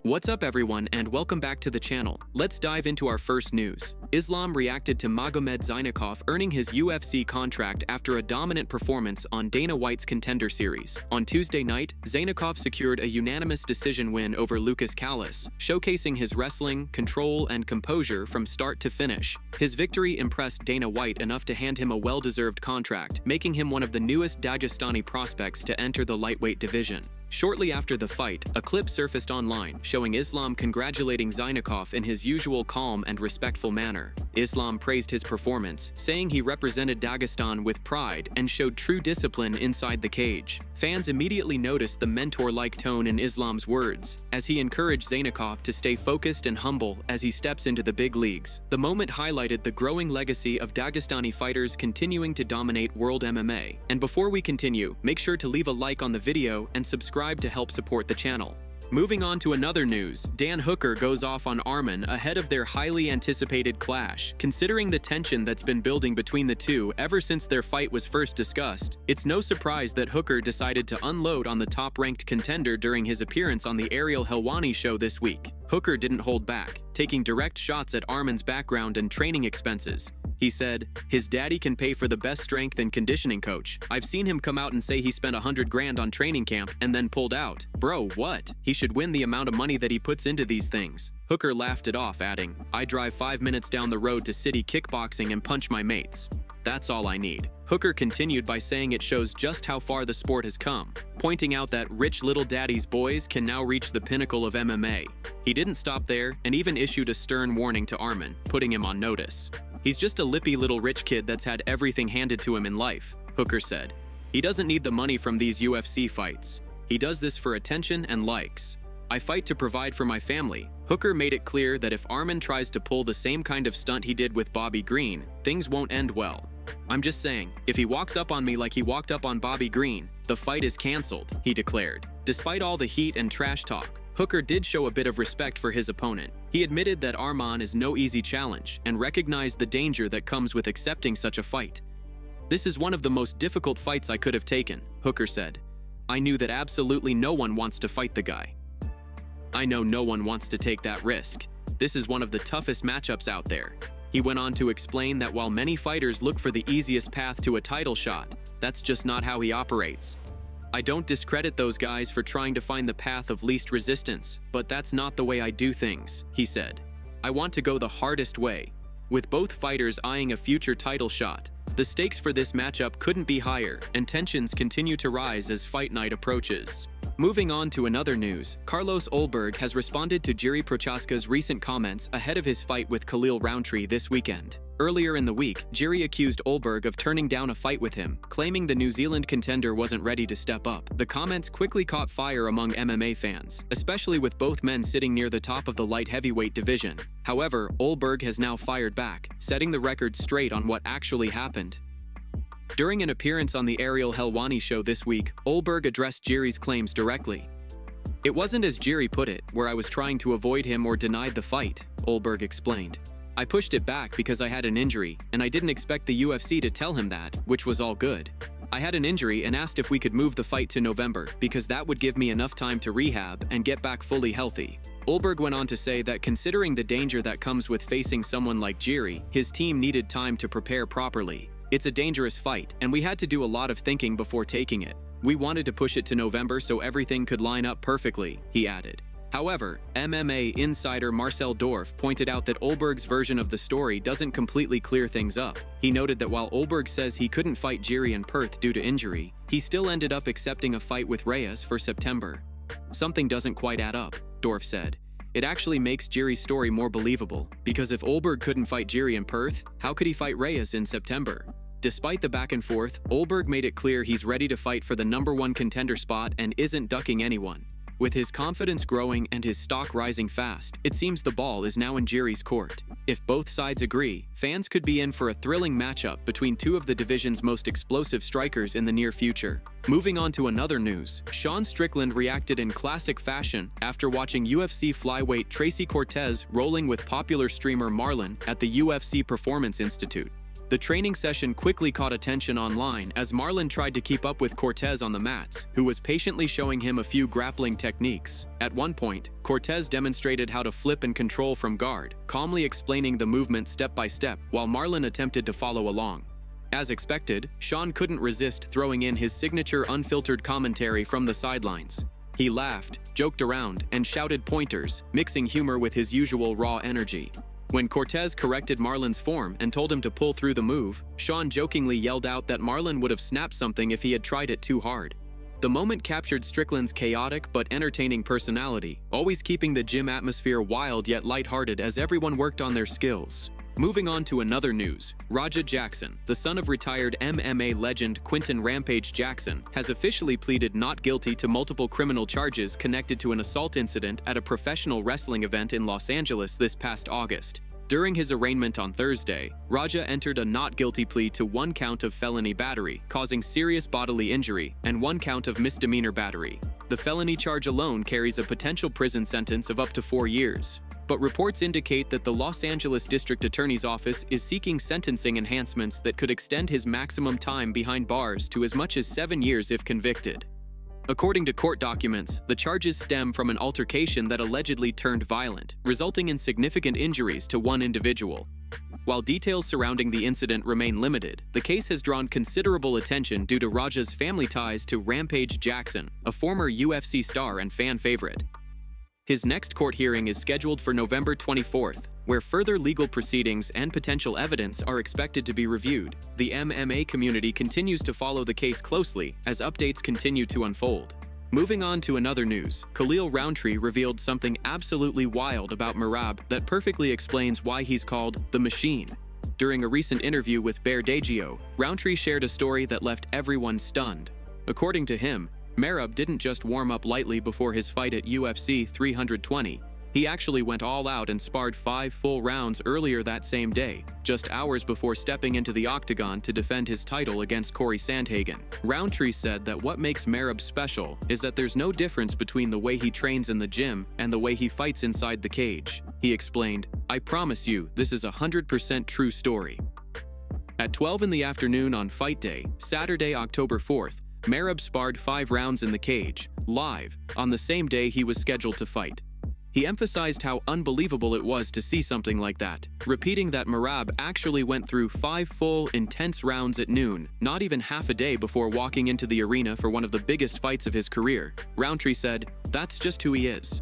What's up everyone and welcome back to the channel. Let's dive into our first news. Islam reacted to Magomed Zaynukov earning his UFC contract after a dominant performance on Dana White's Contender Series. On Tuesday night, Zaynukov secured a unanimous decision win over Lucas Callis, showcasing his wrestling, control, and composure from start to finish. His victory impressed Dana White enough to hand him a well-deserved contract, making him one of the newest Dagestani prospects to enter the lightweight division. Shortly after the fight, a clip surfaced online showing Islam congratulating Zaynukov in his usual calm and respectful manner. Islam praised his performance, saying he represented Dagestan with pride and showed true discipline inside the cage. Fans immediately noticed the mentor-like tone in Islam's words, as he encouraged Zaynukov to stay focused and humble as he steps into the big leagues. The moment highlighted the growing legacy of Dagestani fighters continuing to dominate world MMA. And before we continue, make sure to leave a like on the video and subscribe to help support the channel. Moving on to another news, Dan Hooker goes off on Arman ahead of their highly anticipated clash. Considering the tension that's been building between the two ever since their fight was first discussed, it's no surprise that Hooker decided to unload on the top-ranked contender during his appearance on the Ariel Helwani show this week. Hooker didn't hold back, taking direct shots at Arman's background and training expenses. He said, "His daddy can pay for the best strength and conditioning coach. I've seen him come out and say he spent 100 grand on training camp and then pulled out. Bro, what? He should win the amount of money that he puts into these things." Hooker laughed it off, adding, "I drive 5 minutes down the road to City kickboxing and punch my mates. That's all I need." Hooker continued by saying it shows just how far the sport has come, pointing out that rich little daddy's boys can now reach the pinnacle of MMA. He didn't stop there and even issued a stern warning to Arman, putting him on notice. "He's just a lippy little rich kid that's had everything handed to him in life," Hooker said. "He doesn't need the money from these UFC fights. He does this for attention and likes. I fight to provide for my family." Hooker made it clear that if Arman tries to pull the same kind of stunt he did with Bobby Green, things won't end well. "I'm just saying, if he walks up on me like he walked up on Bobby Green, the fight is cancelled," he declared. Despite all the heat and trash talk, Hooker did show a bit of respect for his opponent. He admitted that Arman is no easy challenge and recognized the danger that comes with accepting such a fight. "This is one of the most difficult fights I could have taken," Hooker said. "I knew that absolutely no one wants to fight the guy. I know no one wants to take that risk. This is one of the toughest matchups out there." He went on to explain that while many fighters look for the easiest path to a title shot, that's just not how he operates. "I don't discredit those guys for trying to find the path of least resistance, but that's not the way I do things," he said. "I want to go the hardest way." With both fighters eyeing a future title shot, the stakes for this matchup couldn't be higher, and tensions continue to rise as fight night approaches. Moving on to another news, Carlos Ulberg has responded to Jiří Procházka's recent comments ahead of his fight with Khalil Rountree this weekend. Earlier in the week, Jiri accused Olberg of turning down a fight with him, claiming the New Zealand contender wasn't ready to step up. The comments quickly caught fire among MMA fans, especially with both men sitting near the top of the light heavyweight division. However, Olberg has now fired back, setting the record straight on what actually happened. During an appearance on the Ariel Helwani show this week, Olberg addressed Jiri's claims directly. "It wasn't as Jiri put it, where I was trying to avoid him or denied the fight," Olberg explained. "I pushed it back because I had an injury, and I didn't expect the UFC to tell him that, which was all good. I had an injury and asked if we could move the fight to November, because that would give me enough time to rehab and get back fully healthy." Olberg went on to say that considering the danger that comes with facing someone like Jiri, his team needed time to prepare properly. "It's a dangerous fight, and we had to do a lot of thinking before taking it. We wanted to push it to November so everything could line up perfectly," he added. However, MMA insider Marcel Dorf pointed out that Olberg's version of the story doesn't completely clear things up. He noted that while Olberg says he couldn't fight Jiri in Perth due to injury, he still ended up accepting a fight with Reyes for September. "Something doesn't quite add up," Dorf said. "It actually makes Jiri's story more believable, because if Olberg couldn't fight Jiri in Perth, how could he fight Reyes in September?" Despite the back and forth, Olberg made it clear he's ready to fight for the #1 contender spot and isn't ducking anyone. With his confidence growing and his stock rising fast, it seems the ball is now in Jiri's court. If both sides agree, fans could be in for a thrilling matchup between two of the division's most explosive strikers in the near future. Moving on to another news, Sean Strickland reacted in classic fashion after watching UFC flyweight Tracy Cortez rolling with popular streamer Marlon at the UFC Performance Institute. The training session quickly caught attention online as Marlon tried to keep up with Cortez on the mats, who was patiently showing him a few grappling techniques. At one point, Cortez demonstrated how to flip and control from guard, calmly explaining the movement step by step, while Marlon attempted to follow along. As expected, Sean couldn't resist throwing in his signature unfiltered commentary from the sidelines. He laughed, joked around, and shouted pointers, mixing humor with his usual raw energy. When Cortez corrected Marlon's form and told him to pull through the move, Sean jokingly yelled out that Marlon would have snapped something if he had tried it too hard. The moment captured Strickland's chaotic but entertaining personality, always keeping the gym atmosphere wild yet lighthearted as everyone worked on their skills. Moving on to another news, Raja Jackson, the son of retired MMA legend Quinton Rampage Jackson, has officially pleaded not guilty to multiple criminal charges connected to an assault incident at a professional wrestling event in Los Angeles this past August. During his arraignment on Thursday, Raja entered a not guilty plea to 1 count of felony battery, causing serious bodily injury, and 1 count of misdemeanor battery. The felony charge alone carries a potential prison sentence of up to 4 years. But reports indicate that the Los Angeles District Attorney's Office is seeking sentencing enhancements that could extend his maximum time behind bars to as much as 7 years if convicted. According to court documents, the charges stem from an altercation that allegedly turned violent, resulting in significant injuries to one individual. While details surrounding the incident remain limited, the case has drawn considerable attention due to Raja's family ties to Rampage Jackson, a former UFC star and fan favorite. His next court hearing is scheduled for November 24th, where further legal proceedings and potential evidence are expected to be reviewed. The MMA community continues to follow the case closely as updates continue to unfold. Moving on to another news, Khalil Rountree revealed something absolutely wild about Merab that perfectly explains why he's called the Machine. During a recent interview with Bear Dagio, Rountree shared a story that left everyone stunned. According to him, Merab didn't just warm up lightly before his fight at UFC 320. He actually went all out and sparred 5 full rounds earlier that same day, just hours before stepping into the octagon to defend his title against Corey Sandhagen. Rountree said that what makes Merab special is that there's no difference between the way he trains in the gym and the way he fights inside the cage. He explained, "I promise you, this is a 100% true story." At 12 in the afternoon on fight day, Saturday, October 4th, Merab sparred 5 rounds in the cage, live, on the same day he was scheduled to fight. He emphasized how unbelievable it was to see something like that, repeating that Merab actually went through 5 full, intense rounds at noon, not even half a day before walking into the arena for one of the biggest fights of his career. Rountree said, "That's just who he is.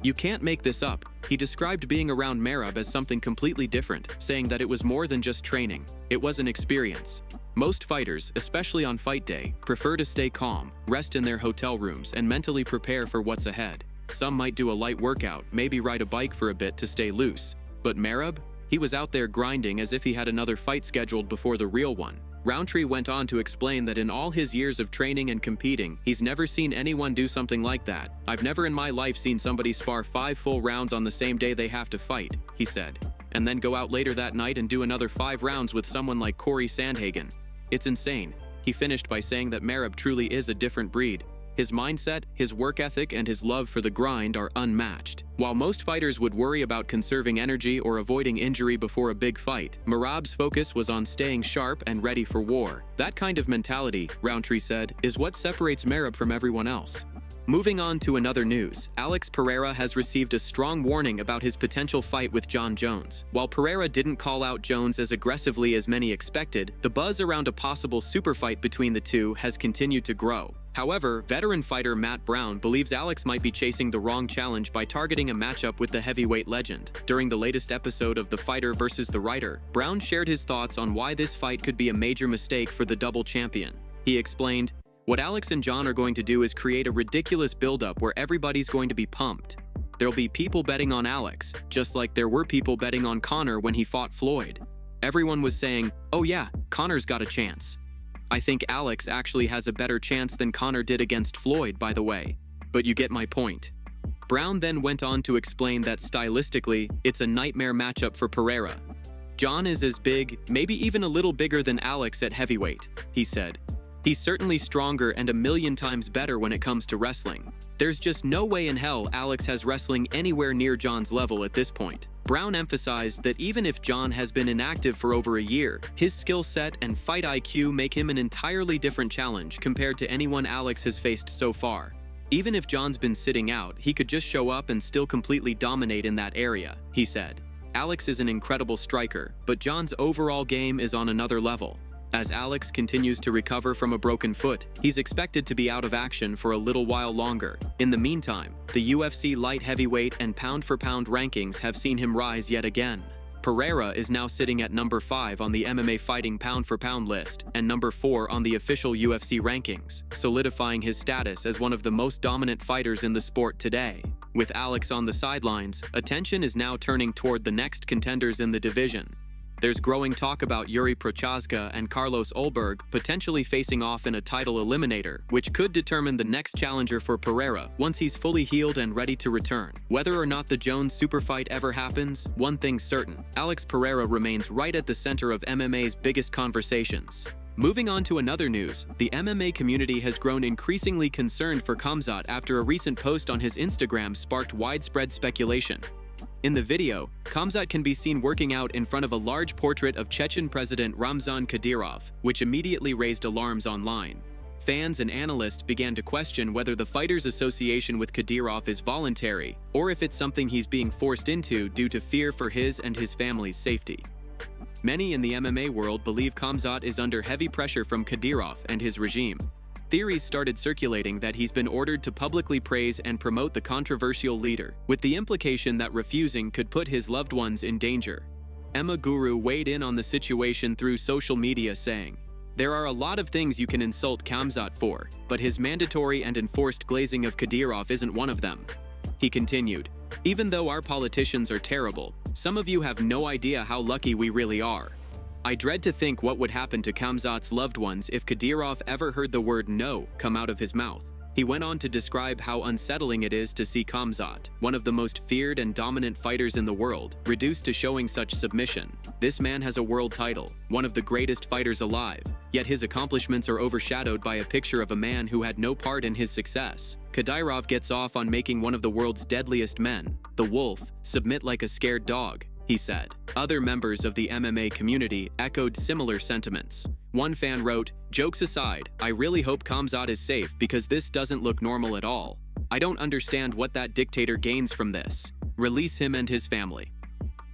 You can't make this up." He described being around Merab as something completely different, saying that it was more than just training. It was an experience. Most fighters, especially on fight day, prefer to stay calm, rest in their hotel rooms, and mentally prepare for what's ahead. Some might do a light workout, maybe ride a bike for a bit to stay loose. But Merab? He was out there grinding as if he had another fight scheduled before the real one. Rountree went on to explain that in all his years of training and competing, he's never seen anyone do something like that. "I've never in my life seen somebody spar 5 full rounds on the same day they have to fight," he said, "and then go out later that night and do another 5 rounds with someone like Corey Sandhagen. It's insane." He finished by saying that Merab truly is a different breed. His mindset, his work ethic, and his love for the grind are unmatched. While most fighters would worry about conserving energy or avoiding injury before a big fight, Merab's focus was on staying sharp and ready for war. That kind of mentality, Rountree said, is what separates Merab from everyone else. Moving on to another news, Alex Pereira has received a strong warning about his potential fight with Jon Jones. While Pereira didn't call out Jones as aggressively as many expected, the buzz around a possible super fight between the two has continued to grow. However, veteran fighter Matt Brown believes Alex might be chasing the wrong challenge by targeting a matchup with the heavyweight legend. During the latest episode of The Fighter vs. the Writer, Brown shared his thoughts on why this fight could be a major mistake for the double champion. He explained, "What Alex and Jon are going to do is create a ridiculous buildup where everybody's going to be pumped. There'll be people betting on Alex, just like there were people betting on Conor when he fought Floyd. Everyone was saying, 'Oh yeah, Conor's got a chance.' I think Alex actually has a better chance than Conor did against Floyd, by the way. But you get my point." Brown then went on to explain that stylistically, it's a nightmare matchup for Pereira. "Jon is as big, maybe even a little bigger than Alex at heavyweight," he said. "He's certainly stronger and a million times better when it comes to wrestling. There's just no way in hell Alex has wrestling anywhere near Jon's level at this point." Brown emphasized that even if Jon has been inactive for over a year, his skill set and fight IQ make him an entirely different challenge compared to anyone Alex has faced so far. Even if Jon's been sitting out, he could just show up and still completely dominate in that area, he said. Alex is an incredible striker, but Jon's overall game is on another level. As Alex continues to recover from a broken foot, he's expected to be out of action for a little while longer. In the meantime, the UFC light heavyweight and pound-for-pound rankings have seen him rise yet again. Pereira is now sitting at number 5 on the MMA fighting pound-for-pound list and number 4 on the official UFC rankings, solidifying his status as one of the most dominant fighters in the sport today. With Alex on the sidelines, attention is now turning toward the next contenders in the division. There's growing talk about Jiří Procházka and Carlos Ulberg potentially facing off in a title eliminator, which could determine the next challenger for Pereira once he's fully healed and ready to return. Whether or not the Jones superfight ever happens, one thing's certain: Alex Pereira remains right at the center of MMA's biggest conversations. Moving on to another news, the MMA community has grown increasingly concerned for Khamzat after a recent post on his Instagram sparked widespread speculation. In the video, Khamzat can be seen working out in front of a large portrait of Chechen President Ramzan Kadyrov, which immediately raised alarms online. Fans and analysts began to question whether the fighter's association with Kadyrov is voluntary, or if it's something he's being forced into due to fear for his and his family's safety. Many in the MMA world believe Khamzat is under heavy pressure from Kadyrov and his regime. Theories started circulating that he's been ordered to publicly praise and promote the controversial leader, with the implication that refusing could put his loved ones in danger. Emma Guru weighed in on the situation through social media, saying, "There are a lot of things you can insult Khamzat for, but his mandatory and enforced glazing of Kadyrov isn't one of them." He continued, "Even though our politicians are terrible, some of you have no idea how lucky we really are. I dread to think what would happen to Khamzat's loved ones if Kadyrov ever heard the word no come out of his mouth." He went on to describe how unsettling it is to see Khamzat, one of the most feared and dominant fighters in the world, reduced to showing such submission. This man has a world title, one of the greatest fighters alive, yet his accomplishments are overshadowed by a picture of a man who had no part in his success. Kadyrov gets off on making one of the world's deadliest men, the wolf, submit like a scared dog, he said. Other members of the MMA community echoed similar sentiments. One fan wrote, "Jokes aside, I really hope Khamzat is safe because this doesn't look normal at all. I don't understand what that dictator gains from this. Release him and his family."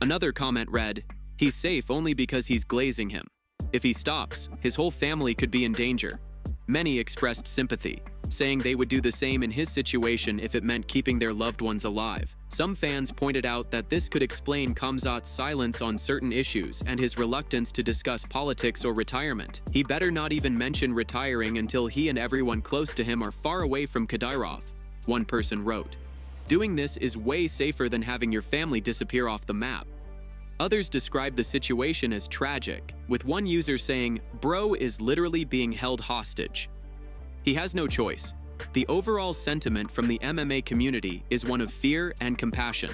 Another comment read, "He's safe only because he's glazing him. If he stops, his whole family could be in danger." Many expressed sympathy, saying they would do the same in his situation if it meant keeping their loved ones alive. Some fans pointed out that this could explain Khamzat's silence on certain issues and his reluctance to discuss politics or retirement. He better not even mention retiring until he and everyone close to him are far away from Kadyrov, one person wrote. "Doing this is way safer than having your family disappear off the map." Others described the situation as tragic, with one user saying, "Bro is literally being held hostage. He has no choice." The overall sentiment from the MMA community is one of fear and compassion.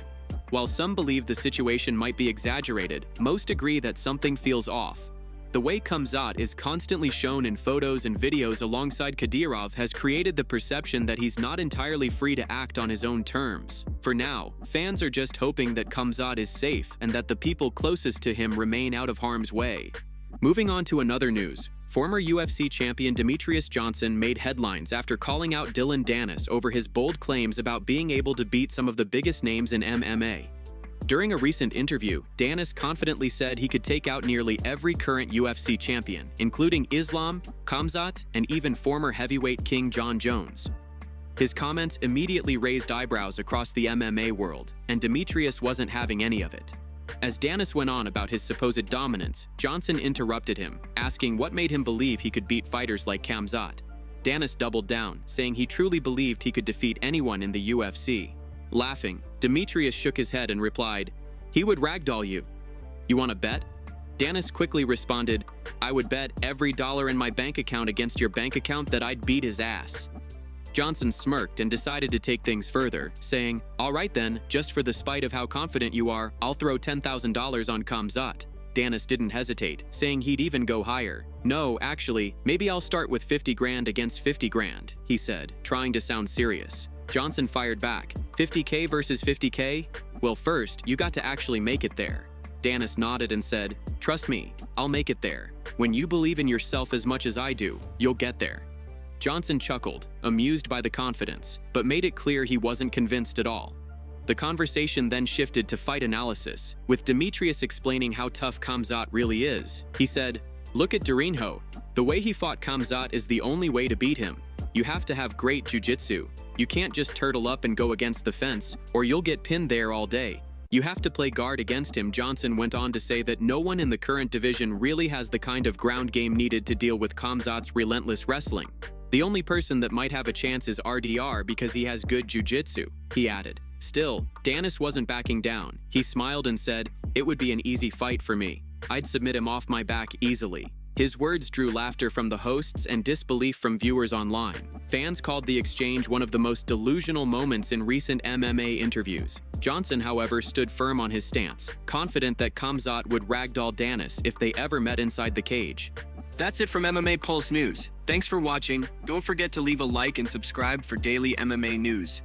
While some believe the situation might be exaggerated, most agree that something feels off. The way Khamzat is constantly shown in photos and videos alongside Kadyrov has created the perception that he's not entirely free to act on his own terms. For now, fans are just hoping that Khamzat is safe and that the people closest to him remain out of harm's way. Moving on to another news. Former UFC champion Demetrious Johnson made headlines after calling out Dillon Danis over his bold claims about being able to beat some of the biggest names in MMA. During a recent interview, Danis confidently said he could take out nearly every current UFC champion, including Islam, Khamzat, and even former heavyweight king Jon Jones. His comments immediately raised eyebrows across the MMA world, and Demetrious wasn't having any of it. As Danis went on about his supposed dominance, Johnson interrupted him, asking what made him believe he could beat fighters like Khamzat. Danis doubled down, saying he truly believed he could defeat anyone in the UFC. Laughing, Demetrious shook his head and replied, "He would ragdoll you. You want to bet?" Danis quickly responded, "I would bet every dollar in my bank account against your bank account that I'd beat his ass." Johnson smirked and decided to take things further, saying, "All right then, just for the spite of how confident you are, I'll throw $10,000 on Khamzat." Danis didn't hesitate, saying he'd even go higher. "No, actually, maybe I'll start with 50 grand against 50 grand, he said, trying to sound serious. Johnson fired back, "50K versus 50K? Well, first, you got to actually make it there. Danis nodded and said, "Trust me, I'll make it there. When you believe in yourself as much as I do, you'll get there." Johnson chuckled, amused by the confidence, but made it clear he wasn't convinced at all. The conversation then shifted to fight analysis, with Demetrious explaining how tough Khamzat really is. He said, "Look at Durinho. The way he fought Khamzat is the only way to beat him. You have to have great jiu-jitsu. You can't just turtle up and go against the fence, or you'll get pinned there all day. You have to play guard against him." Johnson went on to say that no one in the current division really has the kind of ground game needed to deal with Khamzat's relentless wrestling. The only person that might have a chance is RDR because he has good jiu-jitsu, he added. Still, Danis wasn't backing down. He smiled and said, "It would be an easy fight for me. I'd submit him off my back easily." His words drew laughter from the hosts and disbelief from viewers online. Fans called the exchange one of the most delusional moments in recent MMA interviews. Johnson, however, stood firm on his stance, confident that Khamzat would ragdoll Danis if they ever met inside the cage. That's it from MMA Pulse News. Thanks for watching. Don't forget to leave a like and subscribe for daily MMA news.